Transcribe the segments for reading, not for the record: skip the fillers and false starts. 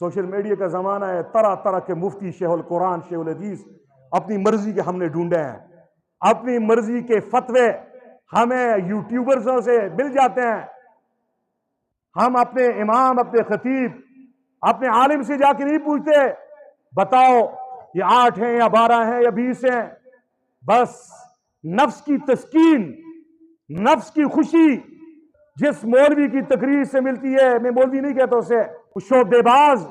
Social media کا زمانہ ہے، طرح طرح کے مفتی، شیخ القرآن، شیخ الحدیث اپنی مرضی کے ہم نے ڈھونڈے ہیں، اپنی مرضی کے فتوے ہمیں یوٹیوبرزوں سے مل جاتے ہیں۔ ہم اپنے امام، اپنے خطیب، اپنے عالم سے جا کے نہیں پوچھتے بتاؤ یہ 8 ہیں یا 12 ہیں یا 20 ہیں۔ بس نفس کی تسکین، نفس کی خوشی جس مولوی کی تقریر سے ملتی ہے، میں مولوی نہیں کہتا اسے، وہ شعبے باز،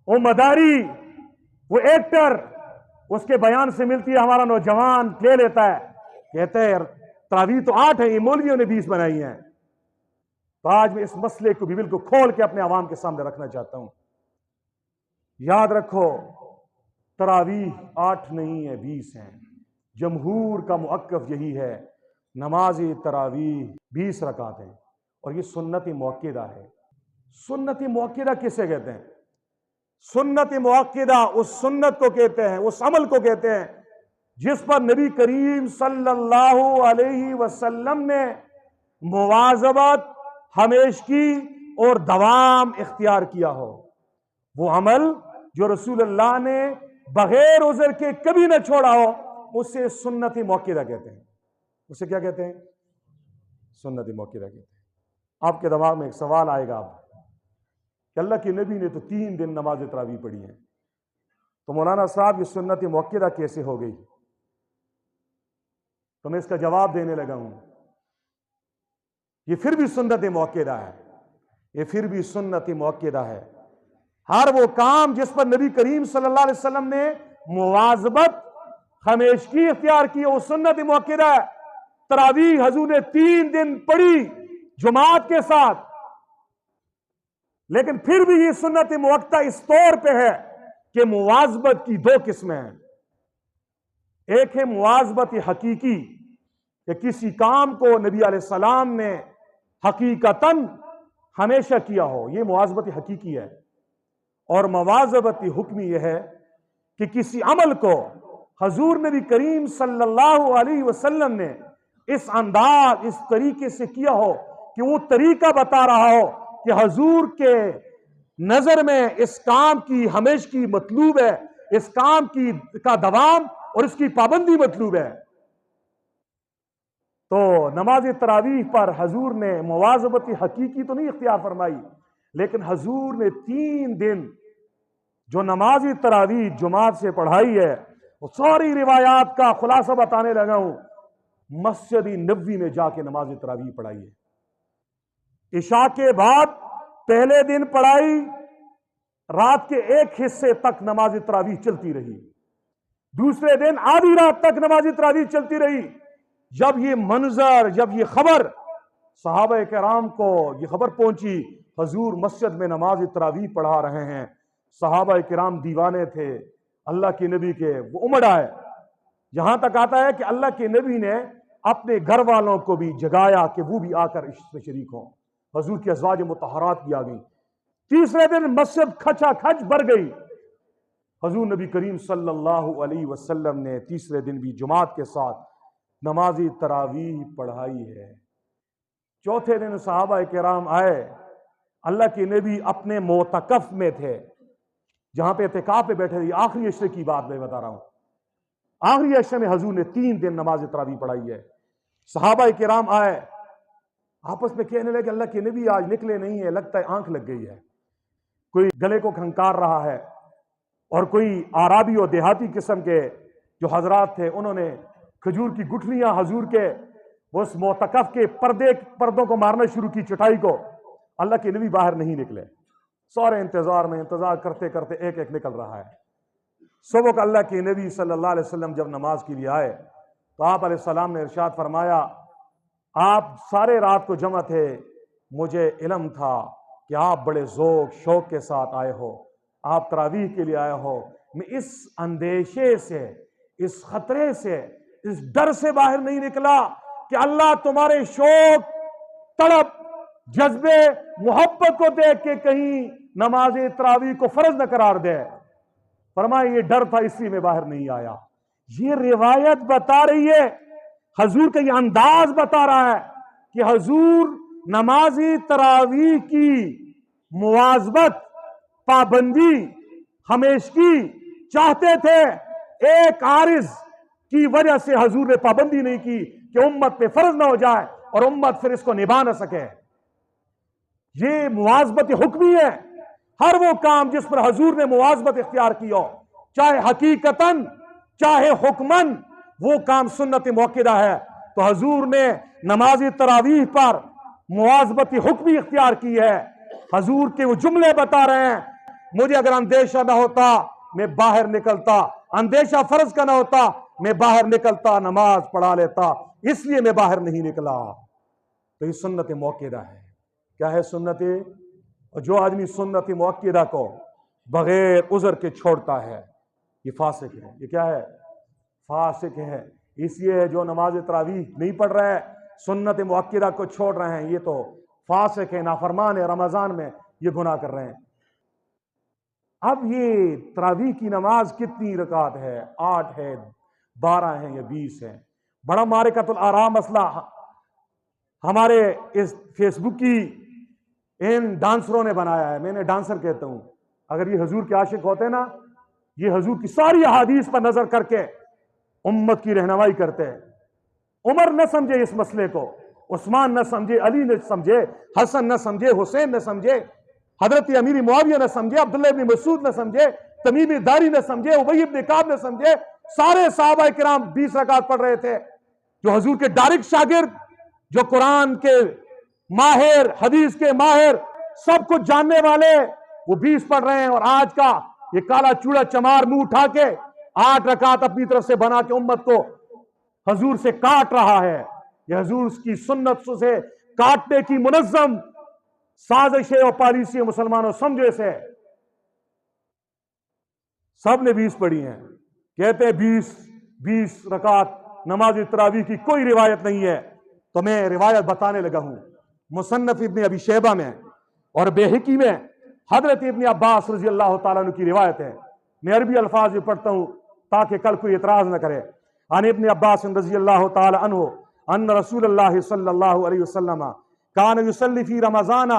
وہ مداری، وہ ایکٹر، اس کے بیان سے ملتی ہے، ہمارا نوجوان لے لیتا ہے، کہتے ہیں تراویح تو 8 ہیں، یہ مولویوں نے 20 بنائی ہیں۔ تو آج میں اس مسئلے کو بھی بالکل کھول کے اپنے عوام کے سامنے رکھنا چاہتا ہوں۔ یاد رکھو تراویح 8 نہیں ہے، 20 ہیں۔ جمہور کا موقف یہی ہے، نماز تراویح 20 رکعت ہیں، اور یہ سنت موقدہ ہے۔ سنت موقدہ کسے کہتے ہیں؟ سنت موقدہ اس سنت کو کہتے ہیں، اس عمل کو کہتے ہیں جس پر نبی کریم صلی اللہ علیہ وسلم نے مواظبت، ہمیشگی اور دوام اختیار کیا ہو۔ وہ عمل جو رسول اللہ نے بغیر عذر کے کبھی نہ چھوڑا ہو، اسے سنت موقدہ کہتے ہیں۔ اسے کیا کہتے ہیں؟ سنت موقدہ کہتے ہیں۔ آپ کے دماغ میں ایک سوال آئے گا اب کہ اللہ کے نبی نے تو 3 دن نماز تراویح پڑھی ہے، تو مولانا صاحب یہ سنت موقدہ کیسے ہو گئی؟ تو میں اس کا جواب دینے لگا ہوں، یہ پھر بھی سنت موقدہ ہے، یہ پھر بھی سنت موقدہ ہے۔ ہر وہ کام جس پر نبی کریم صلی اللہ علیہ وسلم نے مواظبت، ہمیشگی اختیار کی، وہ سنت موقدہ ہے۔ تراویح حضور نے 3 دن پڑھی جماعت کے ساتھ، لیکن پھر بھی یہ سنت موقدہ اس طور پہ ہے کہ مواظبت کی 2 قسمیں ہیں۔ ایک ہے مواظبت حقیقی کہ کسی کام کو نبی علیہ السلام نے حقیقتاً ہمیشہ کیا ہو، یہ مواظبت حقیقی ہے۔ اور مواظبت حکمی یہ ہے کہ کسی عمل کو حضور نبی کریم صلی اللہ علیہ وسلم نے اس انداز، اس طریقے سے کیا ہو کہ وہ طریقہ بتا رہا ہو کہ حضور کے نظر میں اس کام کی ہمیشگی مطلوب ہے، اس کام کا دوام اور اس کی پابندی مطلوب ہے۔ تو نماز تراویح پر حضور نے مواظبت حقیقی تو نہیں اختیار فرمائی، لیکن حضور نے 3 دن جو نماز تراویح جماعت سے پڑھائی ہے، وہ ساری روایات کا خلاصہ بتانے لگا ہوں۔ مسجد نبوی میں جا کے نماز تراویح پڑھائی ہے، عشاء کے بعد پہلے دن پڑھائی، رات کے ایک حصے تک نماز تراویح چلتی رہی، دوسرے دن آدھی رات تک نماز تراویح چلتی رہی۔ جب یہ منظر، جب یہ خبر صحابہ کرام کو یہ خبر پہنچی حضور مسجد میں نماز تراویح پڑھا رہے ہیں، صحابہ کرام دیوانے تھے اللہ کے نبی کے، وہ امڑ آئے۔ یہاں تک آتا ہے کہ اللہ کے نبی نے اپنے گھر والوں کو بھی جگایا کہ وہ بھی آ کر اس میں شریک ہوں۔ حضور کی ازواج مطہرات بھی آ گئیں۔ تیسرے دن مسجد کھچا کھچ بھر گئی۔ حضور نبی کریم صلی اللہ علیہ وسلم نے تیسرے دن بھی جماعت کے ساتھ نماز تراویح پڑھائی ہے۔ چوتھے دن صحابہ کرام آئے، اللہ کے نبی اپنے معتکف میں تھے، جہاں پہ اعتکاف پہ بیٹھے تھے۔ آخری عشرے کی بات میں بتا رہا ہوں، آخری عشرے میں حضور نے 3 دن نماز تراویح پڑھائی ہے۔ صحابہ کرام آئے، آپس میں کہنے لگے کہ اللہ کے نبی آج نکلے نہیں ہے، لگتا ہے آنکھ لگ گئی ہے۔ کوئی گلے کو کھنکار رہا ہے، اور کوئی عرابی اور دیہاتی قسم کے جو حضرات تھے، انہوں نے کھجور کی گٹھلیاں حضور کے اس معتکف کے پردوں کو مارنا شروع کی، چٹائی کو۔ اللہ کے نبی باہر نہیں نکلے، سارے انتظار کرتے کرتے ایک ایک نکل رہا ہے۔ صبح کو اللہ کے نبی صلی اللہ علیہ وسلم جب نماز کے لیے آئے تو آپ علیہ السلام نے ارشاد فرمایا، آپ سارے رات کو جمع تھے، مجھے علم تھا کہ آپ بڑے ذوق شوق کے ساتھ آئے ہو، آپ تراویح کے لیے آئے ہو۔ میں اس اندیشے سے، اس خطرے سے، اس ڈر سے باہر نہیں نکلا کہ اللہ تمہارے شوق، تڑپ، جذبے، محبت کو دیکھ کے کہیں نماز تراویح کو فرض نہ قرار دے۔ فرمایا یہ ڈر تھا، اسی میں باہر نہیں آیا۔ یہ روایت بتا رہی ہے، حضور کا یہ انداز بتا رہا ہے کہ حضور نماز تراویح کی مواظبت، پابندی ہمیشگی چاہتے تھے، ایک عارض کی وجہ سے حضور نے پابندی نہیں کی کہ امت پہ فرض نہ ہو جائے اور امت پھر اس کو نبھا نہ سکے۔ یہ مواظبت حکمی ہے، ہر وہ کام جس پر حضور نے مواظبت اختیار کی ہو، چاہے حقیقتاً چاہے حکماً، وہ کام سنت موقدہ ہے۔ تو حضور نے نماز تراویح پر مواظبت حکمی اختیار کی ہے۔ حضور کے وہ جملے بتا رہے ہیں، مجھے اگر اندیشہ نہ ہوتا میں باہر نکلتا، اندیشہ فرض کا نہ ہوتا میں باہر نکلتا، نماز پڑھا لیتا، اس لیے میں باہر نہیں نکلا۔ تو یہ سنت موقدہ ہے۔ کیا ہے سنت؟ اور جو آدمی سنت موقدہ کو بغیر عذر کے چھوڑتا ہے یہ فاسق ہے۔ یہ کیا ہے؟ فاسق ہے۔ اس لیے جو نماز تراویح نہیں پڑھ رہے ہیں، سنت موقدہ کو چھوڑ رہے ہیں، یہ تو فاسق ہے، نافرمان ہے، رمضان میں یہ گناہ کر رہے ہیں۔ اب یہ تراویح کی نماز کتنی رکعت ہے؟ 8 ہے، 12 ہیں یا 20 ہیں؟ بڑا معرکۃ الآراء مسئلہ ہمارے اس فیس بک کی ان ڈانسروں نے بنایا ہے۔ میں نے ڈانسر کہتا ہوں، اگر یہ حضور کے عاشق ہوتے نا، یہ حضور کی ساری احادیث پر نظر کر کے امت کی رہنمائی کرتے ہیں۔ عمر نہ سمجھے اس مسئلے کو، عثمان نہ سمجھے، علی نہ سمجھے، حسن نہ سمجھے، حسین نہ سمجھے، حضرت امیر معاویہ نہ سمجھے، عبداللہ ابن مسعود نہ سمجھے، تمیم داری نہ سمجھے، ابی بن کعب نہ سمجھے، سارے صحابہ کرام 20 رکعت پڑھ رہے تھے۔ جو حضور کے ڈائریکٹ شاگرد، جو قرآن کے ماہر، حدیث کے ماہر، سب کچھ جاننے والے، وہ 20 پڑھ رہے ہیں، اور آج کا یہ کالا چوڑا چمار منہ اٹھا کے 8 رکعت اپنی طرف سے بنا کے امت کو حضور سے کاٹ رہا ہے۔ یہ حضور کی سنت سے کاٹنے کی منظم سازش اور پالیسی مسلمانوں سمجھے سے سب نے 20 پڑھی ہیں۔ کہتے ہیں 20 رکعت نماز تراویح کی کوئی روایت نہیں ہے۔ تو میں روایت بتانے لگا ہوں۔ مصنف ابن ابی شیبہ میں اور بیہقی میں حضرت ابن عباس رضی اللہ تعالیٰ عنہ کی روایت ہے۔ میں عربی الفاظ بھی پڑھتا ہوں تاکہ کل کوئی اعتراض نہ کرے۔ عن ابن عباس رضی اللہ تعالیٰ عنہ ان رسول اللہ صلی اللہ علیہ وسلم کان یصلی فی رمضان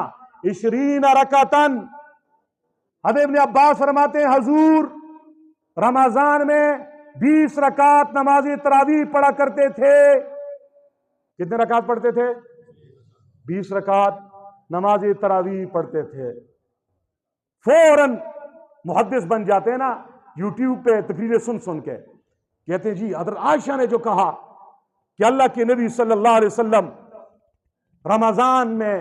20 رکعتاً۔ حضرت ابن عباس فرماتے ہیں حضور رمضان میں 20 رکعت نماز تراویح پڑھا کرتے تھے۔ کتنے رکعت پڑھتے تھے؟ 20 رکعت نماز تراویح پڑھتے تھے۔ فوراً محدث بن جاتے ہیں نا یوٹیوب پہ تقریریں سن کے، کہتے ہیں جی حضرت عائشہ نے جو کہا کہ اللہ کے نبی صلی اللہ علیہ وسلم رمضان میں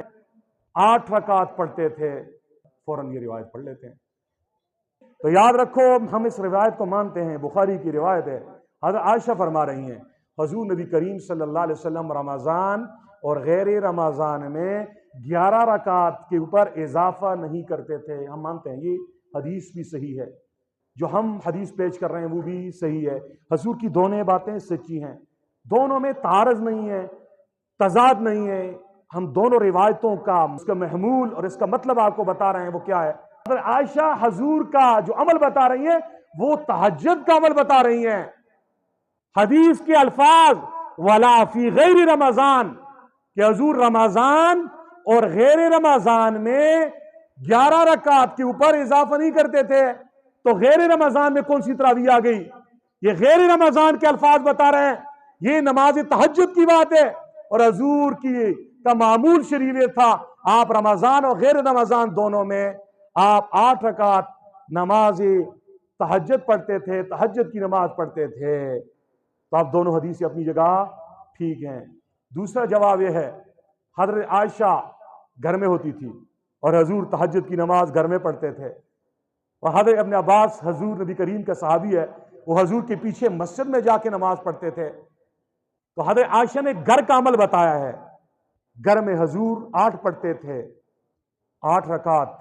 8 رکعت پڑھتے تھے، فوراً یہ روایت پڑھ لیتے ہیں۔ تو یاد رکھو ہم اس روایت کو مانتے ہیں، بخاری کی روایت ہے۔ حضرت عائشہ فرما رہی ہیں حضور نبی کریم صلی اللہ علیہ وسلم رمضان اور غیر رمضان میں 11 رکعت کے اوپر اضافہ نہیں کرتے تھے۔ ہم مانتے ہیں یہ حدیث بھی صحیح ہے، جو ہم حدیث پیش کر رہے ہیں وہ بھی صحیح ہے۔ حضور کی دونوں باتیں سچی ہیں، دونوں میں تعارض نہیں ہے، تضاد نہیں ہے۔ ہم دونوں روایتوں کا اس کا محمول اور اس کا مطلب آپ کو بتا رہے ہیں وہ کیا ہے۔ حضرت عائشہ حضور کا جو عمل بتا رہی ہیں وہ تہجد کا عمل بتا رہی ہیں۔ حدیث کے الفاظ ولا فی غیر رمضان کہ حضور رمضان اور غیر رمضان میں 11 رکعت کے اوپر اضافہ نہیں کرتے تھے۔ تو غیر رمضان میں کون سی تراویح آ گئی؟ یہ غیر رمضان کے الفاظ بتا رہے ہیں، یہ نماز تہجد کی بات ہے۔ اور حضور کی کا معمول شریف یہ تھا، آپ رمضان اور غیر رمضان دونوں میں آپ 8 رکعت نماز تہجد پڑھتے تھے، تہجد کی نماز پڑھتے تھے۔ تو آپ دونوں حدیثیں اپنی جگہ ٹھیک ہیں۔ دوسرا جواب یہ ہے حضرت عائشہ گھر میں ہوتی تھی اور حضور تہجد کی نماز گھر میں پڑھتے تھے، اور حضرت ابن عباس حضور نبی کریم کا صحابی ہے، وہ حضور کے پیچھے مسجد میں جا کے نماز پڑھتے تھے۔ تو حضرت عائشہ نے گھر کا عمل بتایا ہے، گھر میں حضور 8 پڑھتے تھے، 8 رکعت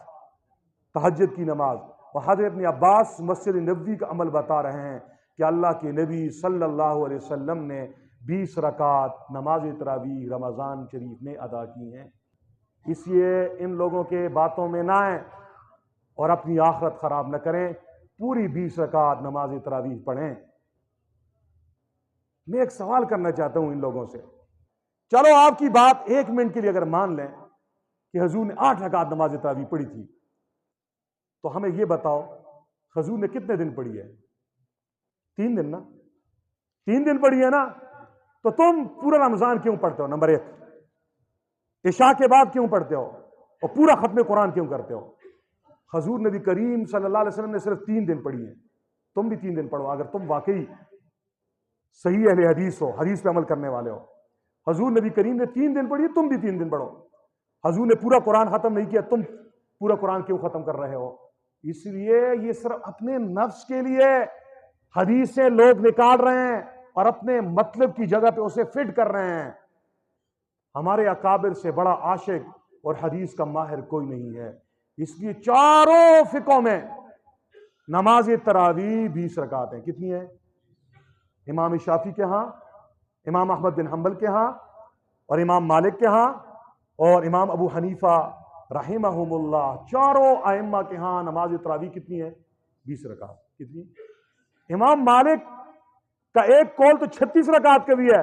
تہجد کی نماز۔ اور حضرت ابن عباس مسجد نبوی کا عمل بتا رہے ہیں کہ اللہ کے نبی صلی اللہ علیہ وسلم نے 20 رکعت نماز تراویح رمضان شریف میں ادا کی ہیں۔ اس لیے ان لوگوں کے باتوں میں نہ آئیں اور اپنی آخرت خراب نہ کریں، پوری 20 رکعت نماز تراویح پڑھیں۔ میں ایک سوال کرنا چاہتا ہوں ان لوگوں سے، چلو آپ کی بات 1 منٹ کے لیے اگر مان لیں کہ حضور نے 8 رکعت نماز تراویح پڑھی تھی، تو ہمیں یہ بتاؤ حضور نے کتنے دن پڑھی ہے؟ 3 دن نا، 3 دن پڑھی ہے نا، تو تم پورا رمضان کیوں پڑھتے ہو؟ نمبر 1 عشاء کے بعد کیوں پڑھتے ہو اور پورا ختم قرآن کیوں کرتے ہو؟ حضور نبی کریم صلی اللہ علیہ وسلم نے صرف 3 دن پڑھی ہیں، تم بھی 3 دن پڑھو اگر تم واقعی صحیح اہل حدیث ہو، حدیث پہ عمل کرنے والے ہو۔ حضور نبی کریم نے 3 دن پڑھی، تم بھی 3 دن پڑھو۔ حضور نے پورا قرآن ختم نہیں کیا، تم پورا قرآن کیوں ختم کر رہے ہو؟ اس لیے یہ صرف اپنے نفس کے لیے حدیثیں لوگ نکال رہے ہیں اور اپنے مطلب کی جگہ پہ اسے فٹ کر رہے ہیں۔ ہمارے اکابر سے بڑا عاشق اور حدیث کا ماہر کوئی نہیں ہے، اس لیے چاروں فقہوں میں نماز تراویح 20 رکعت ہیں۔ کتنی ہیں؟ امام شافعی کے ہاں، امام احمد بن حنبل کے ہاں، اور امام مالک کے ہاں، اور امام ابو حنیفہ رحمہم اللہ، چاروں ائمہ کے ہاں نماز تراویح کتنی ہے؟ 20 رکعت۔ کتنی؟ امام مالک کا ایک قول تو 36 رکعت کا بھی ہے۔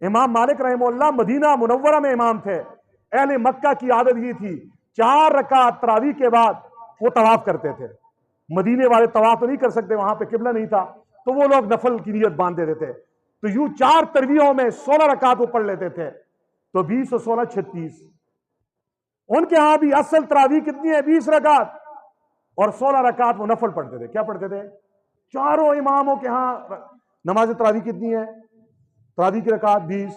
امام مالک رحمہ اللہ مدینہ منورہ میں امام تھے، اہل مکہ کی عادت یہ تھی 4 رکعت تراویح کے بعد وہ طواف کرتے تھے۔ مدینے والے طواف تو نہیں کر سکتے، وہاں پہ قبلہ نہیں تھا، تو وہ لوگ نفل کی نیت باندھ دیتے تھے، تو یوں 4 تراویحوں میں 16 رکعت وہ پڑھ لیتے تھے، تو 20 اور 16 36۔ ان کے ہاں بھی اصل تراویح کتنی ہے؟ 20 رکعت، اور 16 رکعت وہ نفل پڑھتے تھے۔ کیا پڑھتے تھے؟ چاروں اماموں کے ہاں نماز تراویح کتنی ہے؟ تراویح کی رکعت 20۔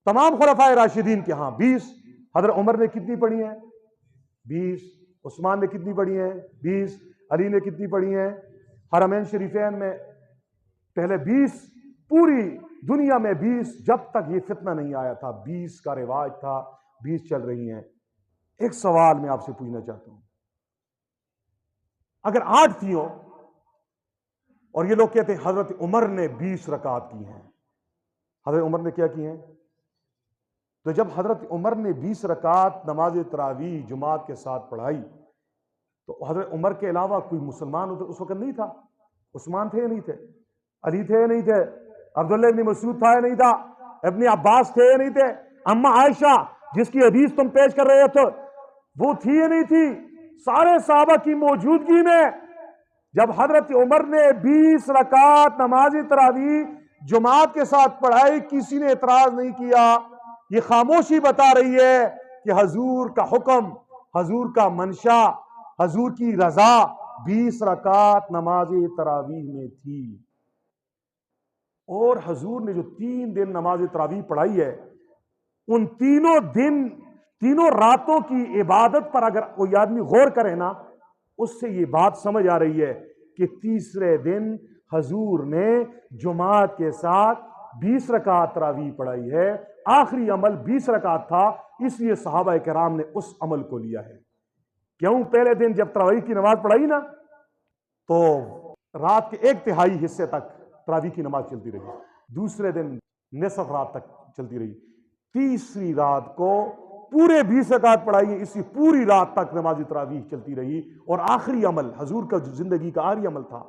تمام خلفائے راشدین کے ہاں 20۔ حضرت عمر نے کتنی پڑھی ہیں؟ 20۔ عثمان نے کتنی پڑھی ہیں؟ 20۔ علی نے کتنی پڑھی ہیں؟ حرمین شریفین میں پہلے 20، پوری دنیا میں 20، جب تک یہ فتنہ نہیں آیا تھا 20 کا رواج تھا، 20 چل رہی ہیں۔ ایک سوال میں آپ سے پوچھنا چاہتا ہوں، اگر 8 تھی ہو اور یہ لوگ کہتے ہیں حضرت عمر نے 20 رکعت کی ہیں، حضرت عمر نے کیا کی ہیں؟ تو جب حضرت عمر نے 20 رکعت نماز تراویح جماعت کے ساتھ پڑھائی، تو حضرت عمر کے علاوہ کوئی مسلمان اس وقت نہیں تھا؟ عثمان تھے یا نہیں تھے؟ علی تھے یا نہیں تھے؟ عبداللہ ابن مسعود تھا یا نہیں تھا؟ ابن عباس تھے یا نہیں تھے؟ اما عائشہ جس کی حدیث تم پیش کر رہے تھے وہ تھی یا نہیں تھی؟ سارے صحابہ کی موجودگی میں جب حضرت عمر نے 20 رکعت نماز تراویح جماعت کے ساتھ پڑھائی، کسی نے اعتراض نہیں کیا۔ یہ خاموشی بتا رہی ہے کہ حضور کا حکم، حضور کا منشا، حضور کی رضا 20 رکعت نماز تراویح میں تھی۔ اور حضور نے جو 3 دن نماز تراویح پڑھائی ہے، ان تینوں راتوں کی عبادت پر اگر کوئی آدمی غور کرے نا، اس سے یہ بات سمجھ آ رہی ہے کہ تیسرے دن حضور نے جماعت کے ساتھ 20 رکعت تراویح پڑھائی ہے۔ آخری عمل 20 رکعت تھا، اس لیے صحابہ کرام نے اس عمل کو لیا ہے۔ کیوں؟ پہلے دن جب تراویح کی نماز پڑھائی نا، تو رات کے 1/3 حصے تک تراویح کی نماز چلتی رہی، دوسرے دن نصف رات تک چلتی رہی، تیسری رات کو پورے 20 رکعت پڑھائی ہے، اسی پوری رات تک نماز تراویح چلتی رہی۔ اور آخری عمل حضور کا جو زندگی کا آخری عمل تھا،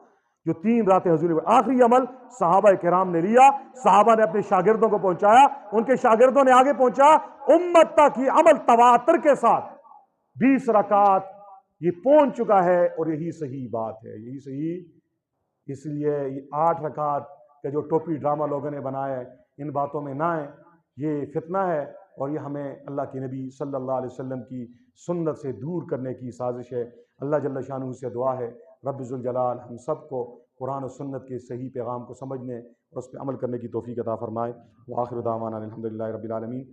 جو 3 راتیں حضور نے، آخری عمل صحابہ کرام نے لیا، صحابہ نے اپنے شاگردوں کو پہنچایا، ان کے شاگردوں نے آگے پہنچا، امت تک یہ عمل تواتر کے ساتھ 20 رکعت یہ پہنچ چکا ہے، اور یہی صحیح بات ہے، یہی صحیح۔ اس لیے یہ 8 رکعت کا جو ٹوپی ڈرامہ لوگوں نے بنایا ہے، ان باتوں میں نہ آئیں، یہ فتنہ ہے، اور یہ ہمیں اللہ کے نبی صلی اللہ علیہ وسلم کی سنت سے دور کرنے کی سازش ہے۔ اللہ جل شانہ سے دعا ہے رب ذوالجلال ہم سب کو قرآن و سنت کے صحیح پیغام کو سمجھنے اور اس پہ عمل کرنے کی توفیق عطا فرمائے۔ وآخر دعوانا الحمدللہ رب العالمین۔